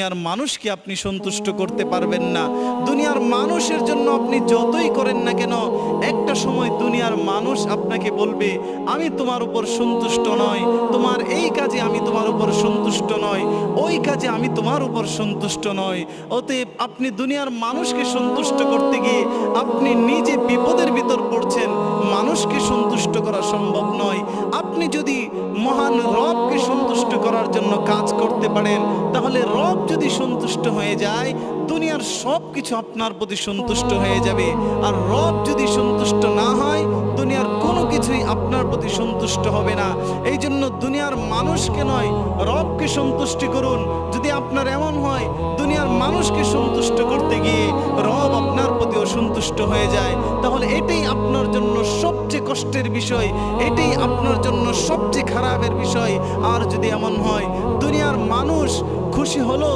দুনিয়ার মানুষকে আপনি সন্তুষ্ট করতে পারবেন না। দুনিয়ার মানুষের জন্য আপনি যতই করেন না কেন, একটা সময় দুনিয়ার মানুষ আপনাকে বলবে আমি তোমার উপর সন্তুষ্ট নই, তোমার এই কাজে আমি তোমার উপর সন্তুষ্ট নই, ওই কাজে আমি তোমার উপর সন্তুষ্ট নই। অতএব আপনি দুনিয়ার মানুষকে সন্তুষ্ট করতে গিয়ে আপনি নিজে বিপদের ভিতর পড়ছেন। মানুষকে সন্তুষ্ট করা সম্ভব নয়। আপনি যদি মহান রবকে সন্তুষ্ট করার জন্য কাজ করতে পারেন, তাহলে রব যদি সন্তুষ্ট হয়ে যায়, দুনিয়ার সব কিছু আপনার প্রতি সন্তুষ্ট হয়ে যাবে। আর রব যদি সন্তুষ্ট না হয়, দুনিয়ার কোনো কিছুই আপনার প্রতি সন্তুষ্ট হবে না। এই জন্য দুনিয়ার মানুষকে নয়, রবকে সন্তুষ্টি করুন। যদি আপনার এমন হয় দুনিয়ার মানুষকে সন্তুষ্ট করতে গিয়ে রব আপনার প্রতি অসন্তুষ্ট হয়ে যায়, তাহলে এটাই আপনার জন্য সবচেয়ে কষ্টের বিষয়, এটাই আপনার জন্য সবচেয়ে খারাপের বিষয়। আর যদি এমন হয় দুনিয়ার মানুষ খুশি হলো